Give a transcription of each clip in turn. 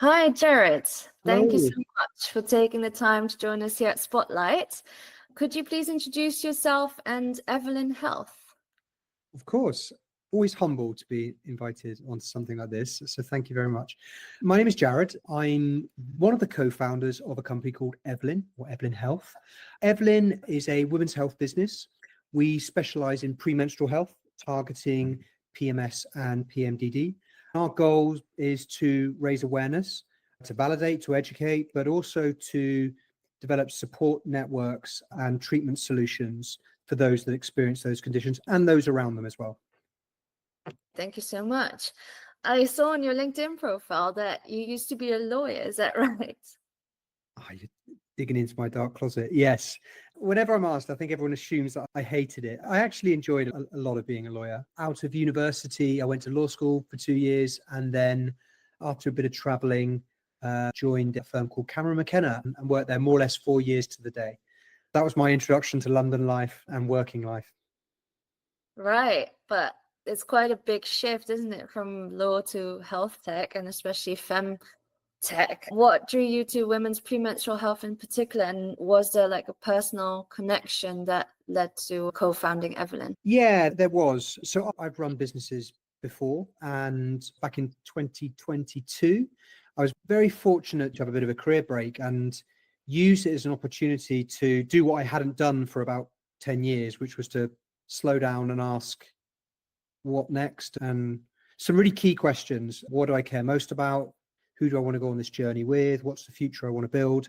Hi, Jared. Thank you Hello. so much for taking the time to join us here at Spotlight. Could you please introduce yourself and Evelyn Health? Of course, always humbled to be invited onto something like this. So thank you very much. My name is Jared. I'm one of the co-founders of a company called Evelyn or Evelyn Health. Evelyn is a women's health business. We specialize in premenstrual health, targeting PMS and PMDD. Our goal is to raise awareness, to validate, to educate, but also to develop support networks and treatment solutions for those that experience those conditions and those around them as well. Thank you so much. I saw on your LinkedIn profile that you used to be a lawyer. Is that right? You're digging into my dark closet. Yes. Whenever I'm asked, I think everyone assumes that I hated it. I actually enjoyed a lot of being a lawyer. Out of university, I went to law school for 2 years, and then after a bit of traveling, joined a firm called Cameron McKenna and worked there more or less 4 years to the day. That was my introduction to London life and working life. Right. But it's quite a big shift, isn't it, from law to health tech, and especially fem tech. What drew you to women's premenstrual health in particular? And was there like a personal connection that led to co-founding Evelyn? Yeah, there was. So I've run businesses before, and back in 2022, I was very fortunate to have a bit of a career break and use it as an opportunity to do what I hadn't done for about 10 years, which was to slow down and ask what next, and some really key questions. What do I care most about? Who do I want to go on this journey with? What's the future I want to build?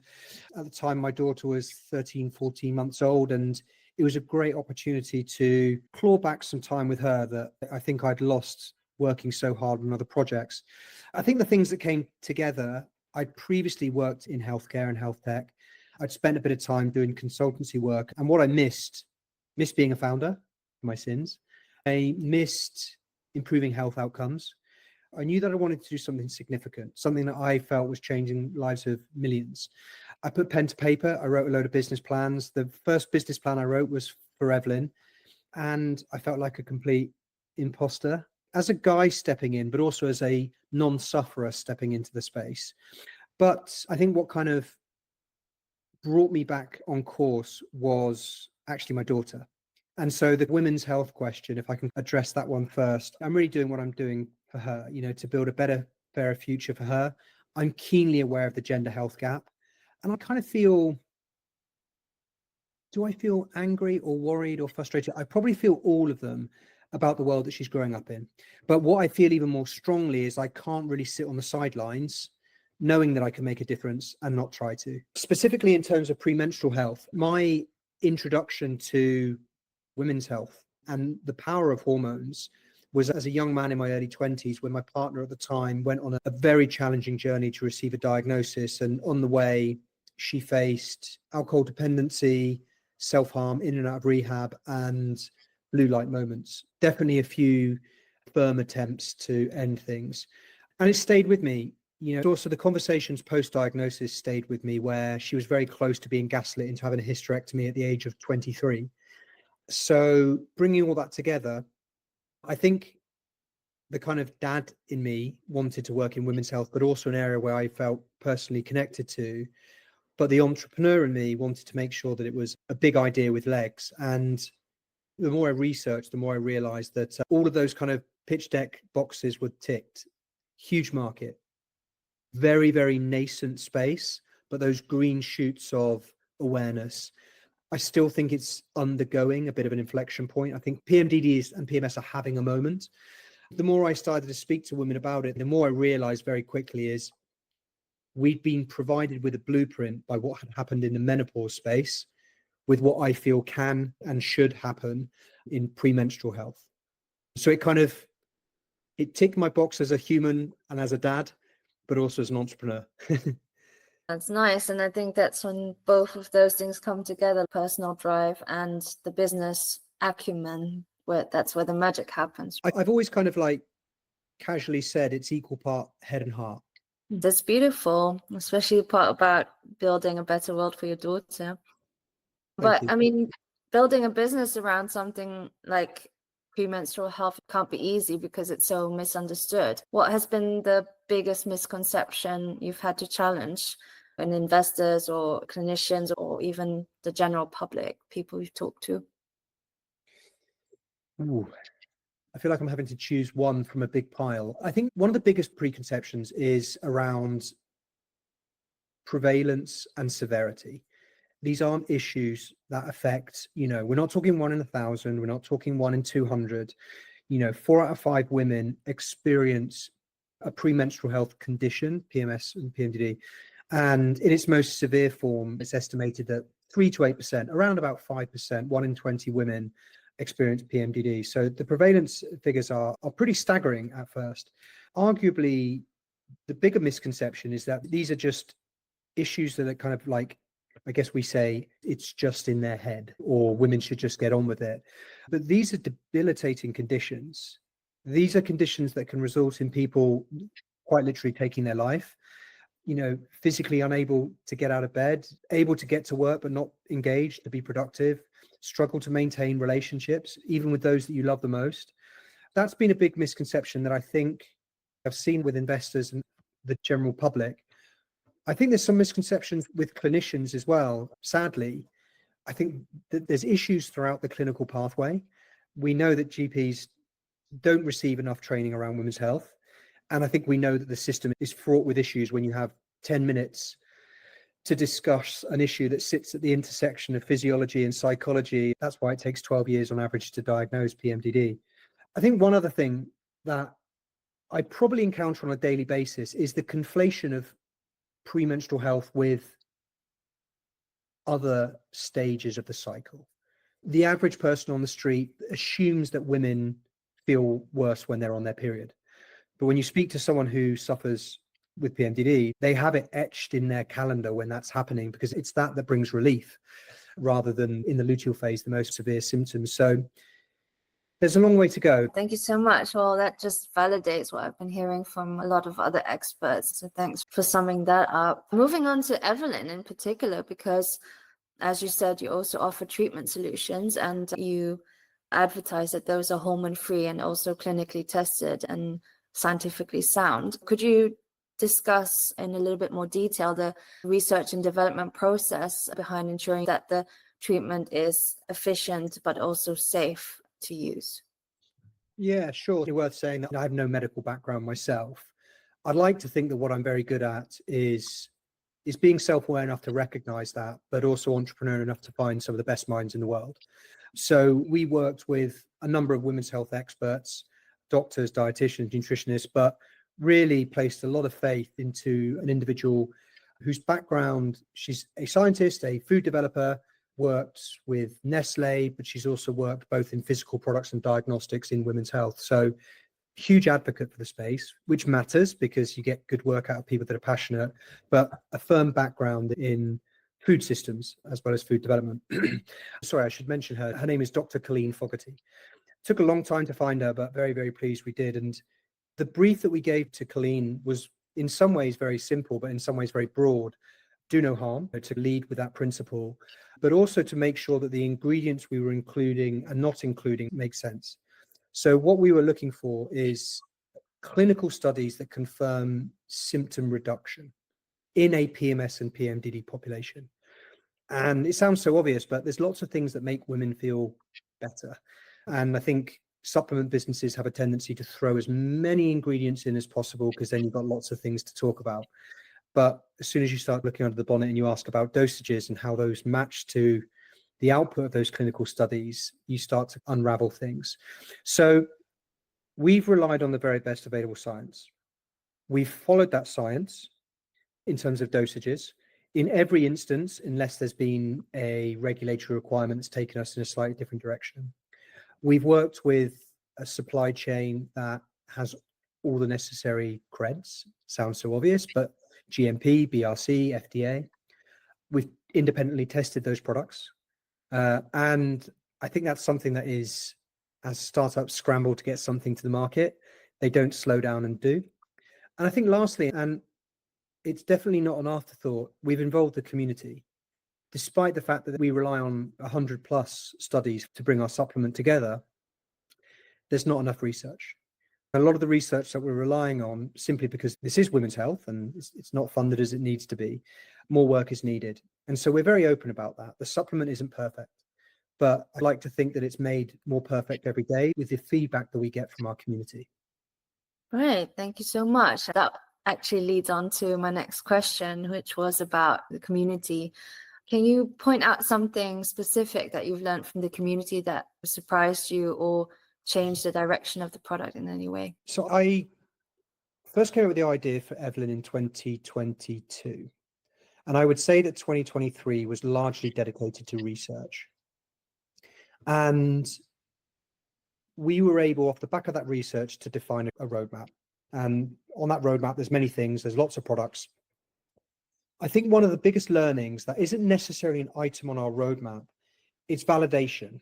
At the time, my daughter was 13, 14 months old, and it was a great opportunity to claw back some time with her that I think I'd lost working so hard on other projects. I think the things that came together, I'd previously worked in healthcare and health tech. I'd spent a bit of time doing consultancy work, and what I missed being a founder, my sins. I missed improving health outcomes. I knew that I wanted to do something significant, something that I felt was changing lives of millions. I put pen to paper. I wrote a load of business plans. The first business plan I wrote was for Evelyn, and I felt like a complete imposter as a guy stepping in, but also as a non-sufferer stepping into the space. But I think what kind of brought me back on course was actually my daughter. And so the women's health question, if I can address that one first, I'm really doing what I'm doing for her, to build a better, fairer future for her. I'm keenly aware of the gender health gap. And I kind of feel, do I feel angry or worried or frustrated? I probably feel all of them about the world that she's growing up in. But what I feel even more strongly is I can't really sit on the sidelines knowing that I can make a difference and not try to. Specifically in terms of premenstrual health, my introduction to women's health and the power of hormones was as a young man in my early 20s, when my partner at the time went on a very challenging journey to receive a diagnosis. And on the way, she faced alcohol dependency, self-harm, in and out of rehab, and blue light moments. Definitely a few firm attempts to end things. And it stayed with me. Also the conversations post-diagnosis stayed with me, where she was very close to being gaslit into having a hysterectomy at the age of 23. So bringing all that together, I think the kind of dad in me wanted to work in women's health, but also an area where I felt personally connected to. But the entrepreneur in me wanted to make sure that it was a big idea with legs. And the more I researched, the more I realized that all of those kind of pitch deck boxes were ticked. Huge market, very, very nascent space, but those green shoots of awareness. I still think it's undergoing a bit of an inflection point. I think PMDD and PMS are having a moment. The more I started to speak to women about it, the more I realized very quickly is we'd been provided with a blueprint by what had happened in the menopause space with what I feel can and should happen in premenstrual health. So it ticked my box as a human and as a dad, but also as an entrepreneur. That's nice. And I think that's when both of those things come together, personal drive and the business acumen, that's where the magic happens. I've always kind of like casually said it's equal part head and heart. That's beautiful, especially the part about building a better world for your daughter. But I mean, building a business around something like premenstrual health can't be easy because it's so misunderstood. What has been the biggest misconception you've had to challenge in investors or clinicians or even the general public, people you've talked to? Ooh, I feel like I'm having to choose one from a big pile. I think one of the biggest preconceptions is around prevalence and severity. These aren't issues that affect, we're not talking 1 in 1,000, we're not talking 1 in 200. 4 out of 5 women experience a premenstrual health condition, PMS and PMDD. And in its most severe form, it's estimated that 3 to 8%, around about 5%, 1 in 20 women experience PMDD. So the prevalence figures are pretty staggering at first. Arguably, the bigger misconception is that these are just issues that are kind of like, I guess we say it's just in their head, or women should just get on with it. But these are debilitating conditions. These are conditions that can result in people quite literally taking their life, physically unable to get out of bed, able to get to work, but not engaged to be productive, struggle to maintain relationships, even with those that you love the most. That's been a big misconception that I think I've seen with investors and the general public. I think there's some misconceptions with clinicians as well. Sadly, I think that there's issues throughout the clinical pathway. We know that GPs don't receive enough training around women's health. And I think we know that the system is fraught with issues when you have 10 minutes to discuss an issue that sits at the intersection of physiology and psychology. That's why it takes 12 years on average to diagnose PMDD. I think one other thing that I probably encounter on a daily basis is the conflation of premenstrual health with other stages of the cycle. The average person on the street assumes that women feel worse when they're on their period. But when you speak to someone who suffers with PMDD, they have it etched in their calendar when that's happening, because it's that brings relief rather than in the luteal phase, the most severe symptoms. So there's a long way to go. Thank you so much. Well, that just validates what I've been hearing from a lot of other experts. So thanks for summing that up. Moving on to Evelyn in particular, because as you said, you also offer treatment solutions and you advertise that those are hormone-free and also clinically tested and scientifically sound. Could you discuss in a little bit more detail the research and development process behind ensuring that the treatment is efficient but also safe to use? Yeah, sure. It's worth saying that I have no medical background myself. I'd like to think that what I'm very good at is being self-aware enough to recognize that, but also entrepreneur enough to find some of the best minds in the world. So we worked with a number of women's health experts, doctors, dietitians, nutritionists, but really placed a lot of faith into an individual whose background, she's a scientist, a food developer, worked with Nestle, but she's also worked both in physical products and diagnostics in women's health. So huge advocate for the space, which matters because you get good work out of people that are passionate, but a firm background in food systems as well as food development. Sorry, I should mention her. Her name is Dr. Colleen Fogarty. Took a long time to find her, but very, very pleased we did. And the brief that we gave to Colleen was in some ways very simple, but in some ways very broad. Do no harm, to lead with that principle, but also to make sure that the ingredients we were including and not including make sense. So what we were looking for is clinical studies that confirm symptom reduction in a PMS and PMDD population. And it sounds so obvious, but there's lots of things that make women feel better. And I think supplement businesses have a tendency to throw as many ingredients in as possible because then you've got lots of things to talk about. But as soon as you start looking under the bonnet and you ask about dosages and how those match to the output of those clinical studies, you start to unravel things. So we've relied on the very best available science. We've followed that science in terms of dosages. In every instance, unless there's been a regulatory requirement that's taken us in a slightly different direction. We've worked with a supply chain that has all the necessary creds. Sounds so obvious, but GMP, BRC, FDA. We've independently tested those products. And I think that's something that is, as startups scramble to get something to the market, they don't slow down and do. And I think lastly, and it's definitely not an afterthought, we've involved the community. Despite the fact that we rely on 100+ studies to bring our supplement together, there's not enough research. A lot of the research that we're relying on, simply because this is women's health and it's not funded as it needs to be, more work is needed. And so we're very open about that. The supplement isn't perfect, but I like to think that it's made more perfect every day with the feedback that we get from our community. Right. Thank you so much. That actually leads on to my next question, which was about the community. Can you point out something specific that you've learned from the community that surprised you or changed the direction of the product in any way? So I first came up with the idea for Evelyn in 2022. And I would say that 2023 was largely dedicated to research. And we were able, off the back of that research, to define a roadmap. And on that roadmap, there's many things, there's lots of products. I think one of the biggest learnings that isn't necessarily an item on our roadmap, it's validation.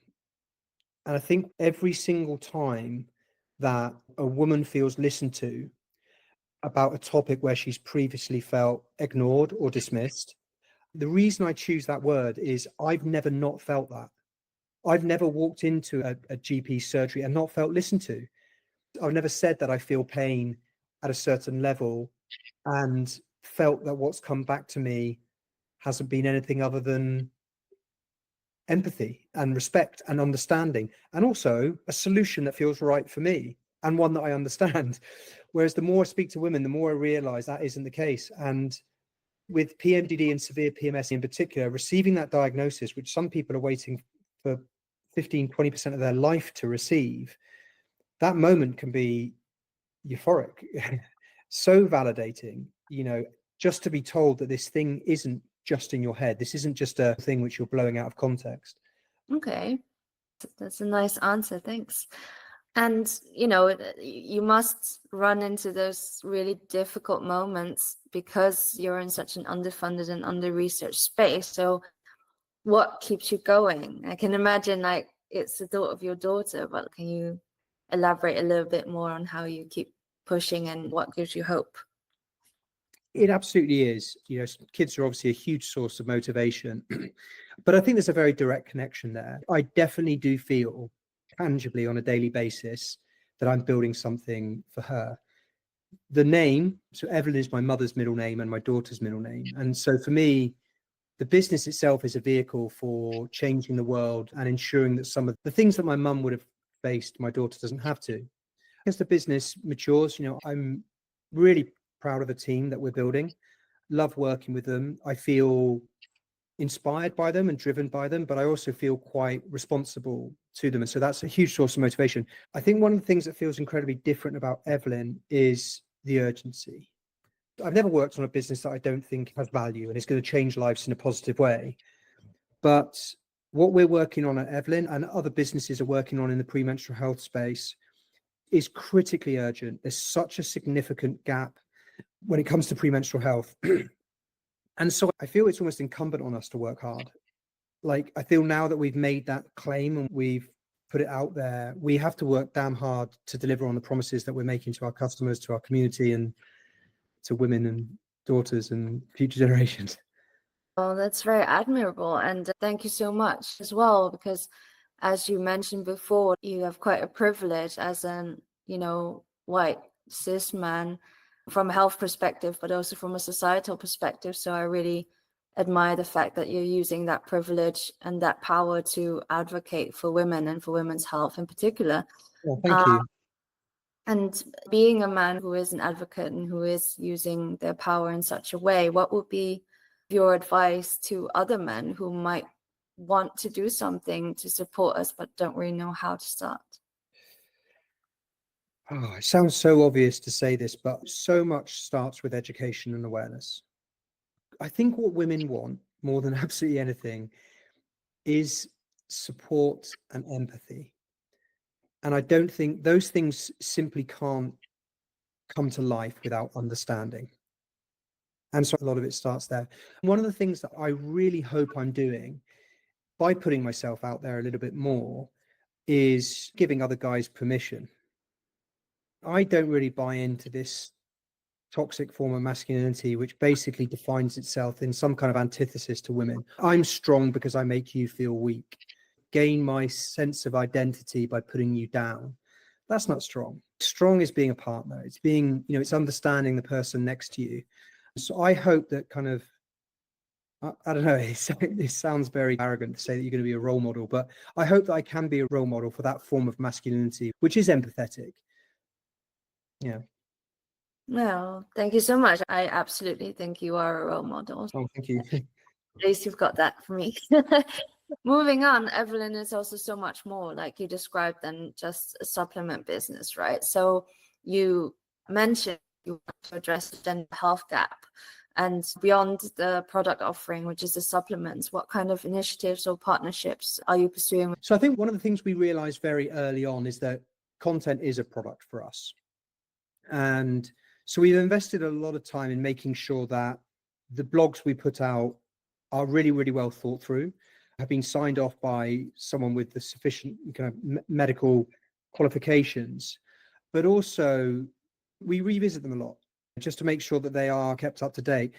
And I think every single time that a woman feels listened to about a topic where she's previously felt ignored or dismissed, the reason I choose that word is I've never not felt that. I've never walked into a GP surgery and not felt listened to. I've never said that I feel pain at a certain level and felt that what's come back to me hasn't been anything other than empathy and respect and understanding, and also a solution that feels right for me and one that I understand. Whereas the more I speak to women, the more I realize that isn't the case. And with PMDD and severe PMS in particular, receiving that diagnosis, which some people are waiting for 15-20% of their life to receive, that moment can be euphoric. So validating, just to be told that this thing isn't just in your head. This isn't just a thing which you're blowing out of context. Okay, that's a nice answer. Thanks. And, you must run into those really difficult moments because you're in such an underfunded and under-researched space. So what keeps you going? I can imagine it's the thought of your daughter, but can you elaborate a little bit more on how you keep pushing and what gives you hope? It absolutely is. Kids are obviously a huge source of motivation, but I think there's a very direct connection there. I definitely do feel tangibly on a daily basis that I'm building something for her. The name, so Evelyn is my mother's middle name and my daughter's middle name. And so for me, the business itself is a vehicle for changing the world and ensuring that some of the things that my mum would have faced, my daughter doesn't have to. As the business matures, I'm really proud of the team that we're building, love working with them. I feel inspired by them and driven by them, but I also feel quite responsible to them. And so that's a huge source of motivation. I think one of the things that feels incredibly different about Evelyn is the urgency. I've never worked on a business that I don't think has value and is going to change lives in a positive way. But what we're working on at Evelyn and other businesses are working on in the premenstrual health space is critically urgent. There's such a significant gap when it comes to premenstrual health. And so I feel it's almost incumbent on us to work hard. I feel now that we've made that claim and we've put it out there, we have to work damn hard to deliver on the promises that we're making to our customers, to our community, and to women and daughters and future generations. Oh, that's very admirable. And thank you so much as well, because as you mentioned before, you have quite a privilege as an, white cis man from a health perspective, but also from a societal perspective. So I really admire the fact that you're using that privilege and that power to advocate for women and for women's health in particular. Well, thank you. And being a man who is an advocate and who is using their power in such a way, what would be your advice to other men who might want to do something to support us but don't really know how to start? Oh, it sounds so obvious to say this, but so much starts with education and awareness. I think what women want more than absolutely anything is support and empathy. And I don't think those things simply can't come to life without understanding. And so a lot of it starts there. One of the things that I really hope I'm doing by putting myself out there a little bit more is giving other guys permission. I don't really buy into this toxic form of masculinity, which basically defines itself in some kind of antithesis to women. I'm strong because I make you feel weak. Gain my sense of identity by putting you down. That's not strong. Strong is being a partner. It's being, it's understanding the person next to you. So I hope that kind of, I don't know, it sounds very arrogant to say that you're going to be a role model, but I hope that I can be a role model for that form of masculinity, which is empathetic. Yeah. No, thank you so much. I absolutely think you are a role model. Oh, thank you. At least you've got that for me. Moving on, Evelyn is also so much more, like you described, than just a supplement business, right? So you mentioned you want to address the gender health gap. And beyond the product offering, which is the supplements, what kind of initiatives or partnerships are you pursuing? So I think one of the things we realized very early on is that content is a product for us. And so we've invested a lot of time in making sure that the blogs we put out are really, really well thought through, have been signed off by someone with the sufficient kind of medical qualifications, but also we revisit them a lot just to make sure that they are kept up to date.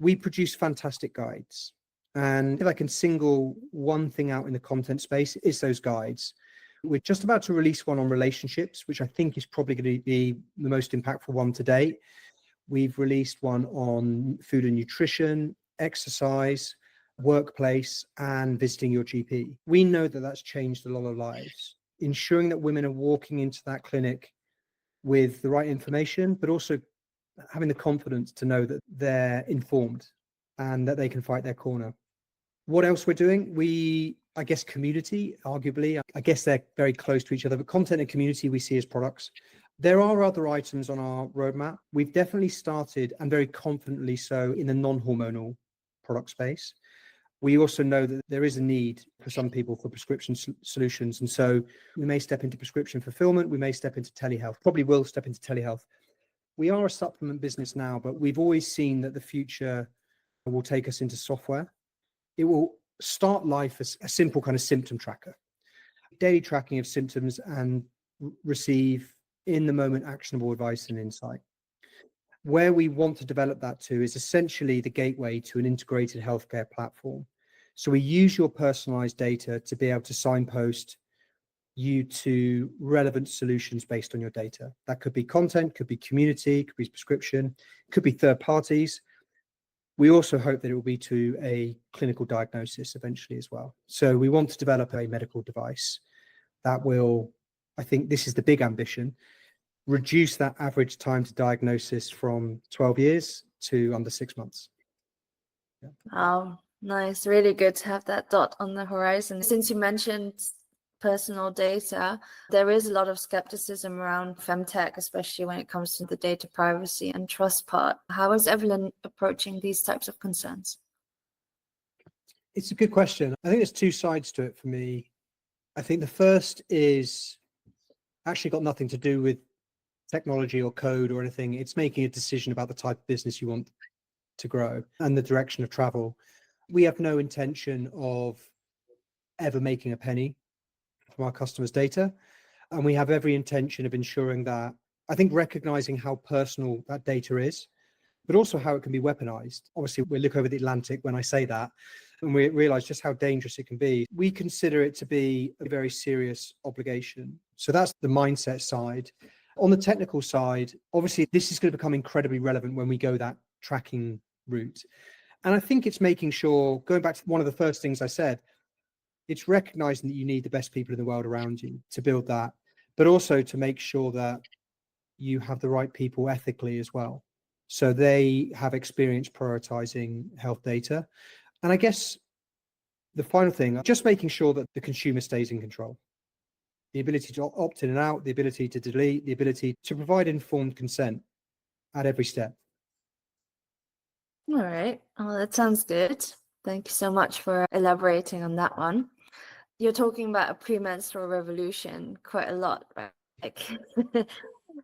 We produce fantastic guides. And if I can single one thing out in the content space, it's those guides. We're just about to release one on relationships, which I think is probably going to be the most impactful one to date. We've released one on food and nutrition, exercise, workplace, and visiting your GP. We know that that's changed a lot of lives. Ensuring that women are walking into that clinic with the right information, but also having the confidence to know that they're informed and that they can fight their corner. What else we're doing? I guess community, arguably, I guess they're very close to each other, but content and community we see as products. There are other items on our roadmap. We've definitely started, and very confidently so, in the non-hormonal product space. We also know that there is a need for some people for prescription solutions. And so we may step into prescription fulfillment. We may step into telehealth, probably will step into telehealth. We are a supplement business now, but we've always seen that the future will take us into software. It will start life as a simple kind of symptom tracker, daily tracking of symptoms, and receive in the moment actionable advice and insight. Where we want to develop that to is essentially the gateway to an integrated healthcare platform. So we use your personalized data to be able to signpost you to relevant solutions based on your data. That could be content, could be community, could be prescription, could be third parties. We also hope that it will be to a clinical diagnosis eventually as well. So we want to develop a medical device that will, I think this is the big ambition, reduce that average time to diagnosis from 12 years to under 6 months. Yeah. Oh, nice. Really good to have that dot on the horizon. Since you mentioned personal data, there is a lot of skepticism around femtech, especially when it comes to the data privacy and trust part. How is Evelyn approaching these types of concerns? It's a good question. I think there's two sides to it for me. I think the first is actually got nothing to do with technology or code or anything. It's making a decision about the type of business you want to grow and the direction of travel. We have no intention of ever making a penny from our customers' data. And we have every intention of ensuring that, I think, recognizing how personal that data is, but also how it can be weaponized. Obviously, we look over the Atlantic when I say that, and we realize just how dangerous it can be. We consider it to be a very serious obligation. So that's the mindset side. On the technical side, obviously, this is going to become incredibly relevant when we go that tracking route. And I think it's making sure, going back to one of the first things I said, it's recognizing that you need the best people in the world around you to build that, but also to make sure that you have the right people ethically as well. So they have experience prioritizing health data. And I guess the final thing, just making sure that the consumer stays in control. The ability to opt in and out, the ability to delete, the ability to provide informed consent at every step. All right. Well, that sounds good. Thank you so much for elaborating on that one. You're talking about a premenstrual revolution quite a lot, right? Like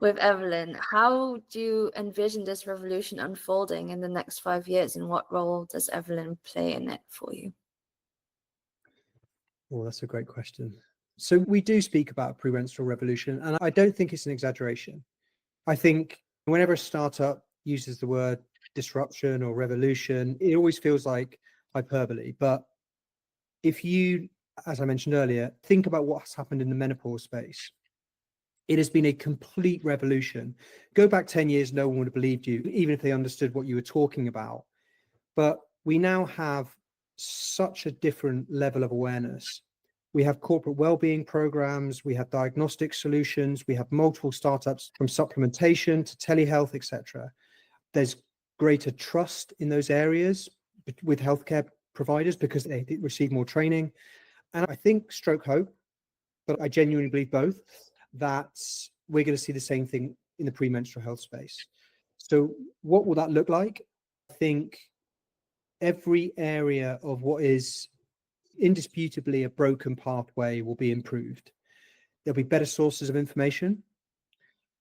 with Evelyn, how do you envision this revolution unfolding in the next 5 years, and what role does Evelyn play in it for you? Well, that's a great question. So we do speak about a premenstrual revolution, and I don't think it's an exaggeration. I think whenever a startup uses the word disruption or revolution, it always feels like hyperbole. But if you, as I mentioned earlier, think about what's happened in the menopause space, It has been a complete revolution. Go back 10 years, no one would have believed you, even if they understood what you were talking about. But we now have such a different level of awareness. We have corporate well-being programs, we have diagnostic solutions, we have multiple startups from supplementation to telehealth, etc. There's greater trust in those areas with healthcare providers because they receive more training. And I think stroke hope, but I genuinely believe both, that we're going to see the same thing in the premenstrual health space. So what will that look like? I think every area of what is indisputably a broken pathway will be improved. There'll be better sources of information.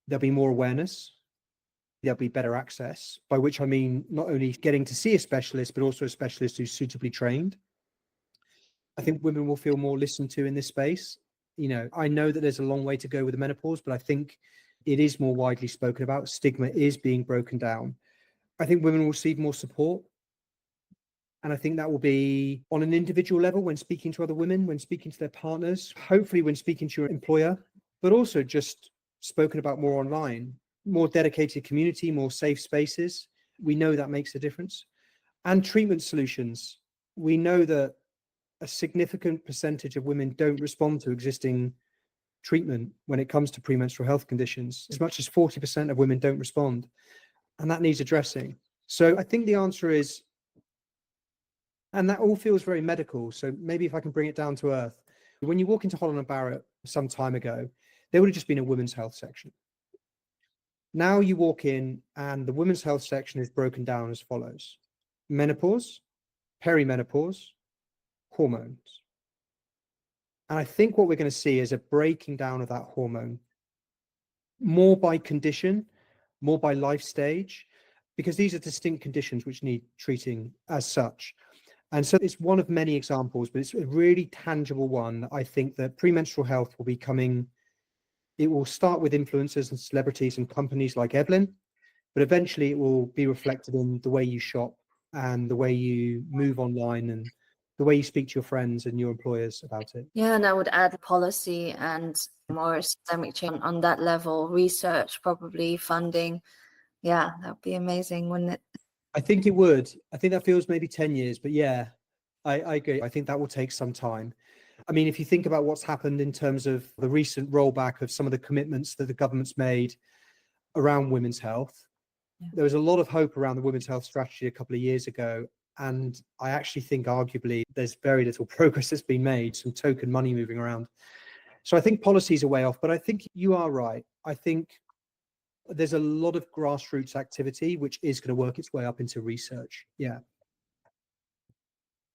There'll be more awareness. There'll be better access, by which I mean not only getting to see a specialist, but also a specialist who's suitably trained. I think women will feel more listened to in this space. You know, I know that there's a long way to go with the menopause, but I think it is more widely spoken about. Stigma is being broken down. I think women will receive more support. And I think that will be on an individual level when speaking to other women, when speaking to their partners, hopefully when speaking to your employer, but also just spoken about more online, more dedicated community, more safe spaces. We know that makes a difference. And treatment solutions. We know that a significant percentage of women don't respond to existing treatment when it comes to premenstrual health conditions. As much as 40% of women don't respond, and that needs addressing. So I think the answer is, and that all feels very medical, so maybe if I can bring it down to earth, when you walk into Holland & Barrett some time ago, there would have just been a women's health section. Now you walk in and the women's health section is broken down as follows: menopause, perimenopause, hormones. And I think what we're going to see is a breaking down of that hormone, more by condition, more by life stage, because these are distinct conditions which need treating as such. And so it's one of many examples, but it's a really tangible one. I think that premenstrual health will be coming. It will start with influencers and celebrities and companies like Evelyn, but eventually it will be reflected in the way you shop and the way you move online and the way you speak to your friends and your employers about it. Yeah, and I would add policy and more systemic change on that level, research, probably funding. Yeah, that would be amazing, wouldn't it? I think it would. I think that feels maybe 10 years, but yeah, I agree. I think that will take some time. I mean, if you think about what's happened in terms of the recent rollback of some of the commitments that the government's made around women's health, there was a lot of hope around the women's health strategy a couple of years ago. And I actually think arguably there's very little progress that's been made, some token money moving around. So I think policies are way off, but I think you are right. I think there's a lot of grassroots activity which is going to work its way up into research. Yeah.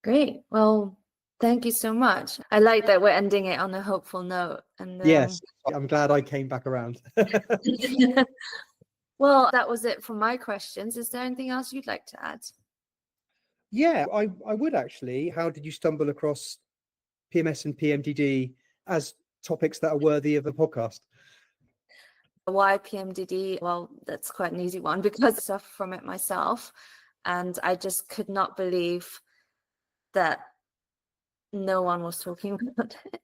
Great. Well, thank you so much. I like that we're ending it on a hopeful note. And Yes, I'm glad I came back around. Well, that was it for my questions. Is there anything else you'd like to add? Yeah, I would actually. How did you stumble across PMS and PMDD as topics that are worthy of a podcast? Why PMDD? Well, that's quite an easy one because I suffer from it myself. And I just could not believe that no one was talking about it.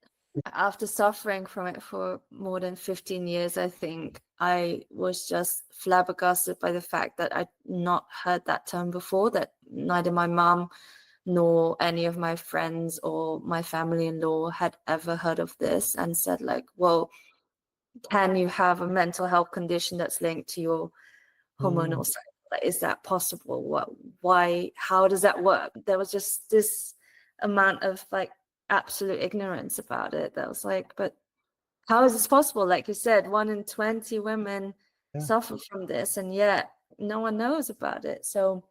After suffering from it for more than 15 years, I think I was just flabbergasted by the fact that I'd not heard that term before, that neither my mum nor any of my friends or my family-in-law had ever heard of this and said like, well, can you have a mental health condition that's linked to your hormonal cycle? Is that possible? Why, how does that work? There was just this amount of like absolute ignorance about it that was like, but how is this possible? Like you said, 1 in 20 women suffer from this, and yet no one knows about it. So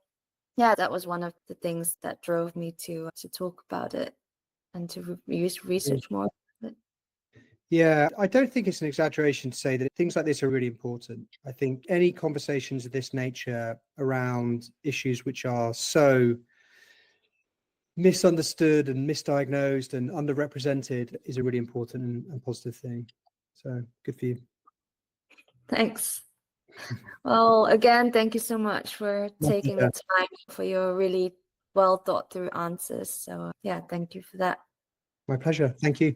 yeah, that was one of the things that drove me to talk about it and to research more. Yeah, I don't think it's an exaggeration to say that things like this are really important. I think any conversations of this nature around issues which are so misunderstood and misdiagnosed and underrepresented is a really important and positive thing. So good for you. Thanks. Well, again, thank you so much for taking the time for your really well thought through answers. So yeah, thank you for that. My pleasure. Thank you.